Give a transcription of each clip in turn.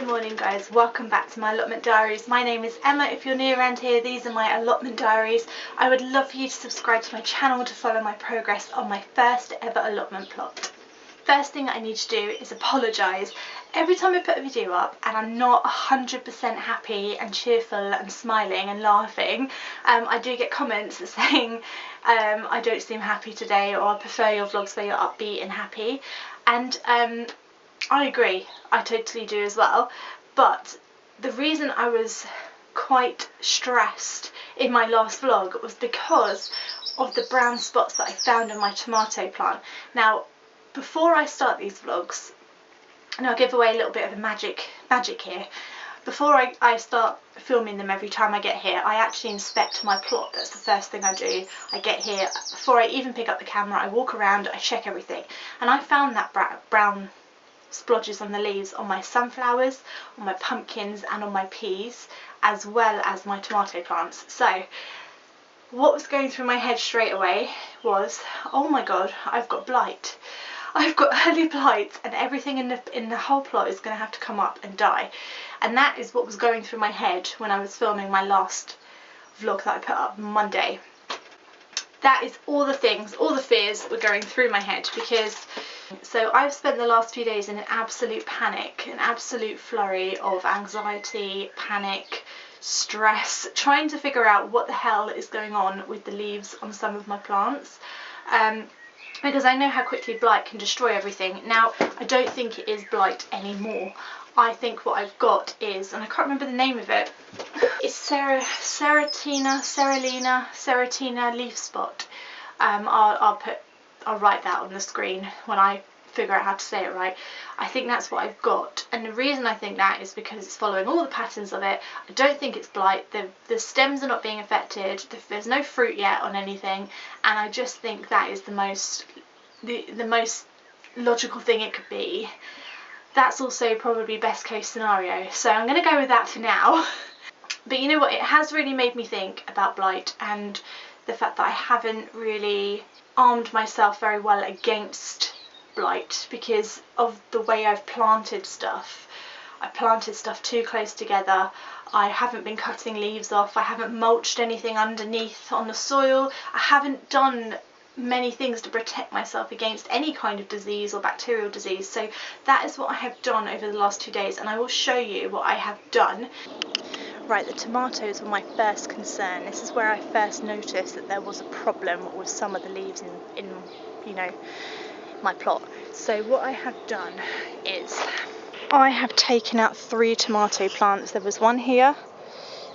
Good morning guys, welcome back to my allotment diaries. My name is Emma. If you're new around here, these are my allotment diaries. I would love for you to subscribe to my channel to follow my progress on my first ever allotment plot. First thing I need to do is apologise. Every time I put a video up and I'm not 100% happy and cheerful and smiling and laughing, I do get comments saying I don't seem happy today, or I prefer your vlogs where you're upbeat and happy. And I agree, I totally do as well, but the reason I was quite stressed in my last vlog was because of the brown spots that I found on my tomato plant. Now, before I start these vlogs, and I'll give away a little bit of the magic here, before I start filming them every time I get here, I actually inspect my plot. That's the first thing I do. I get here, before I even pick up the camera, I walk around, I check everything, and I found that brown splodges on the leaves on my sunflowers, on my pumpkins and on my peas, as well as my tomato plants. So what was going through my head straight away was, oh my god, I've got blight. I've got early blight, and everything in the whole plot is going to have to come up and die. And that is what was going through my head when I was filming my last vlog that I put up Monday. That is all the things, all the fears were going through my head, because so I've spent the last few days in an absolute panic, an absolute flurry of anxiety, panic, stress, trying to figure out what the hell is going on with the leaves on some of my plants, because I know how quickly blight can destroy everything. Now, I don't think it is blight anymore. I think what I've got is, and I can't remember the name of it, it's Serratina leaf spot. I'll write that on the screen when I figure out how to say it right. I think that's what I've got, and the reason I think that is because it's following all the patterns of it. I don't think it's blight. The stems are not being affected. There's no fruit yet on anything, and I just think that is the most logical thing it could be. That's also probably best case scenario, so I'm going to go with that for now. But you know what, it has really made me think about blight, and the fact that I haven't really armed myself very well against blight because of the way I've planted stuff. I planted stuff too close together. I haven't been cutting leaves off. I haven't mulched anything underneath on the soil. I haven't done many things to protect myself against any kind of disease or bacterial disease. So that is what I have done over the last 2 days, and I will show you what I have done. Right, the tomatoes were my first concern. This is where I first noticed that there was a problem with some of the leaves in you know, my plot. So what I have done is I have taken out 3 tomato plants. There was one here,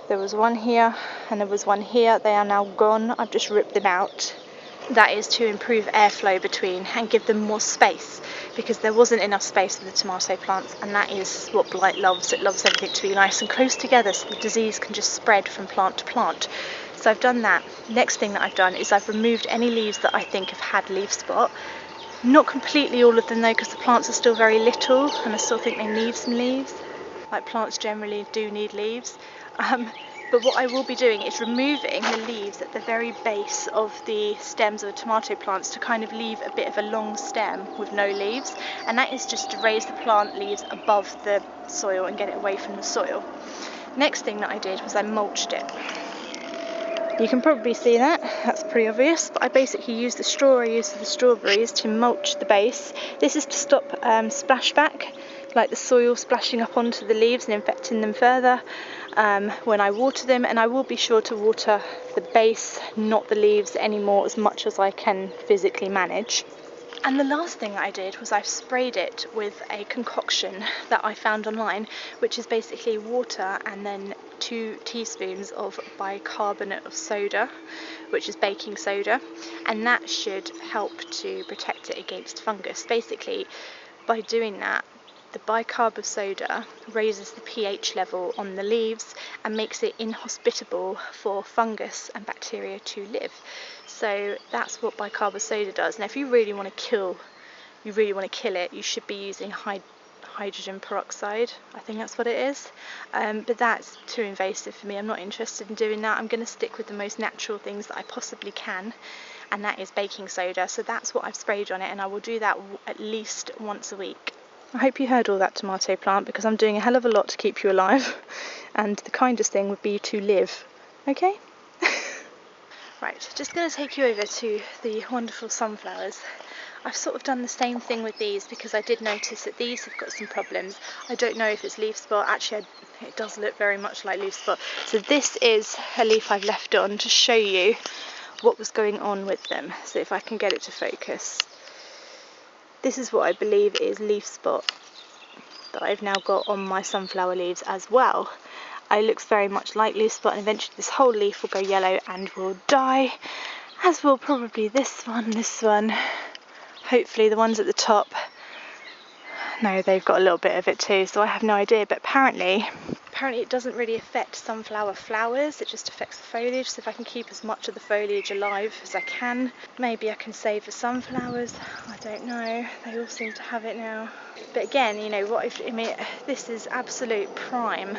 there was one here, and there was one here. They are now gone. I've just ripped them out. That is to improve airflow between and give them more space, because there wasn't enough space for the tomato plants, and that is what blight loves. It loves everything to be nice and close together so the disease can just spread from plant to plant. So I've done that. Next thing that I've done is I've removed any leaves that I think have had leaf spot. Not completely all of them though, because the plants are still very little and I still think they need some leaves. Like, plants generally do need leaves. But what I will be doing is removing the leaves at the very base of the stems of the tomato plants to kind of leave a bit of a long stem with no leaves, and that is just to raise the plant leaves above the soil and get it away from the soil. Next thing that I did was I mulched it. You can probably see that, that's pretty obvious, but I basically used the straw I used for the strawberries to mulch the base. This is to stop splashback, like the soil splashing up onto the leaves and infecting them further when I water them, and I will be sure to water the base, not the leaves anymore, as much as I can physically manage. And the last thing that I did was I've sprayed it with a concoction that I found online, which is basically water and then 2 teaspoons of bicarbonate of soda, which is baking soda, and that should help to protect it against fungus. Basically, by doing that, the bicarb of soda raises the pH level on the leaves and makes it inhospitable for fungus and bacteria to live. So that's what bicarb of soda does. Now, if you really want to kill it, you should be using hydrogen peroxide. I think that's what it is. But that's too invasive for me. I'm not interested in doing that. I'm going to stick with the most natural things that I possibly can, and that is baking soda. So that's what I've sprayed on it, and I will do that at least once a week. I hope you heard all that, tomato plant, because I'm doing a hell of a lot to keep you alive, and the kindest thing would be to live, okay? Right, just going to take you over to the wonderful sunflowers. I've sort of done the same thing with these because I did notice that these have got some problems. I don't know if it's leaf spot. Actually, it does look very much like leaf spot. So this is a leaf I've left on to show you what was going on with them. So if I can get it to focus. This is what I believe is leaf spot that I've now got on my sunflower leaves as well. It looks very much like leaf spot, and eventually this whole leaf will go yellow and will die, as will probably this one. Hopefully the ones at the top, no, they've got a little bit of it too, so I have no idea. But apparently it doesn't really affect sunflower flowers, it just affects the foliage. So if I can keep as much of the foliage alive as I can, maybe I can save the sunflowers. I don't know, they all seem to have it now. But again, you know what, I mean, this is absolute prime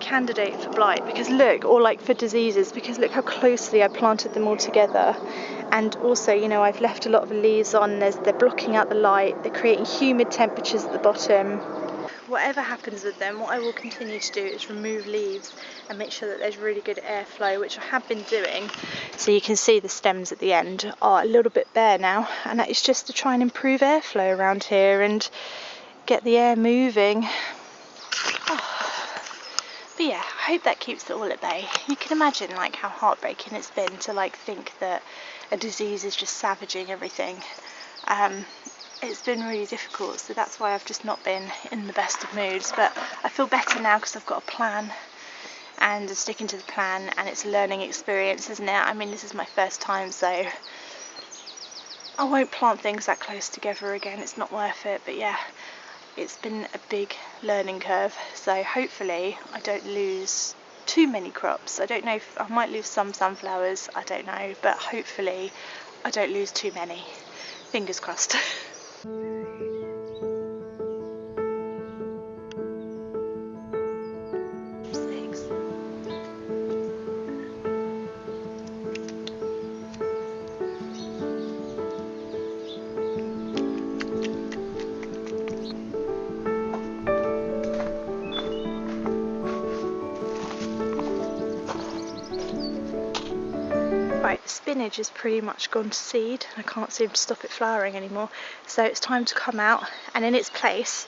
candidate for blight, because look, or like for diseases, because look how closely I planted them all together. And also, you know, I've left a lot of leaves on, they're blocking out the light, they're creating humid temperatures at the bottom. Whatever happens with them, what I will continue to do is remove leaves and make sure that there's really good airflow, which I have been doing. So you can see the stems at the end are a little bit bare now, and that is just to try and improve airflow around here and get the air moving. But yeah, I hope that keeps it all at bay. You can imagine like how heartbreaking it's been to like think that a disease is just savaging everything. It's been really difficult, so that's why I've just not been in the best of moods. But I feel better now because I've got a plan and I'm sticking to the plan, and it's a learning experience, isn't it? I mean, this is my first time, so I won't plant things that close together again. It's not worth it. But yeah, it's been a big learning curve, so hopefully I don't lose too many crops. I don't know if I might lose some sunflowers, I don't know, but hopefully I don't lose too many. Fingers crossed. Right, the spinach has pretty much gone to seed. I can't seem to stop it flowering anymore, so it's time to come out, and in its place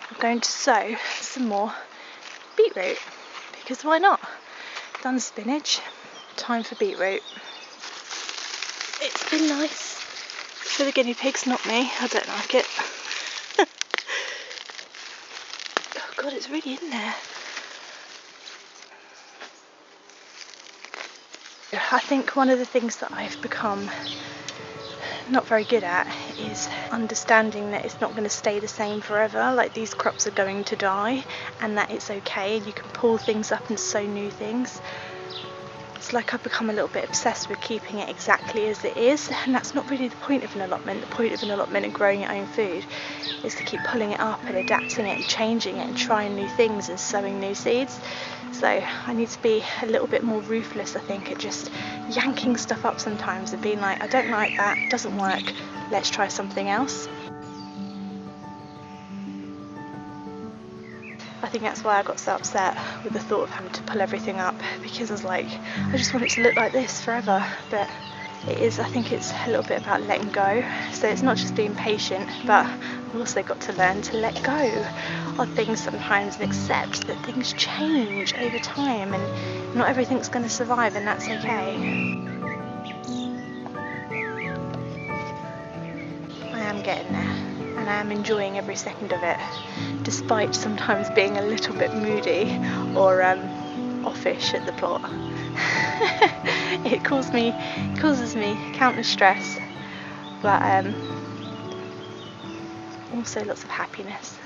I'm going to sow some more beetroot, because why not? Done spinach, time for beetroot. It's been nice for the guinea pigs, not me. I don't like it. Oh god, it's really in there. I think one of the things that I've become not very good at is understanding that it's not going to stay the same forever. Like, these crops are going to die, and that it's okay, and you can pull things up and sow new things. It's like I've become a little bit obsessed with keeping it exactly as it is, and that's not really the point of an allotment. The point of an allotment and growing your own food is to keep pulling it up and adapting it and changing it and trying new things and sowing new seeds. So I need to be a little bit more ruthless, I think, at just yanking stuff up sometimes and being like, I don't like that, it doesn't work, let's try something else. I think that's why I got so upset with the thought of having to pull everything up, because I was like, I just want it to look like this forever. But it is, I think it's a little bit about letting go. So it's not just being patient, but I've also got to learn to let go of things sometimes and accept that things change over time and not everything's going to survive, and that's okay. I am getting there, and I am enjoying every second of it, despite sometimes being a little bit moody or offish at the plot. It causes me countless stress, but also lots of happiness.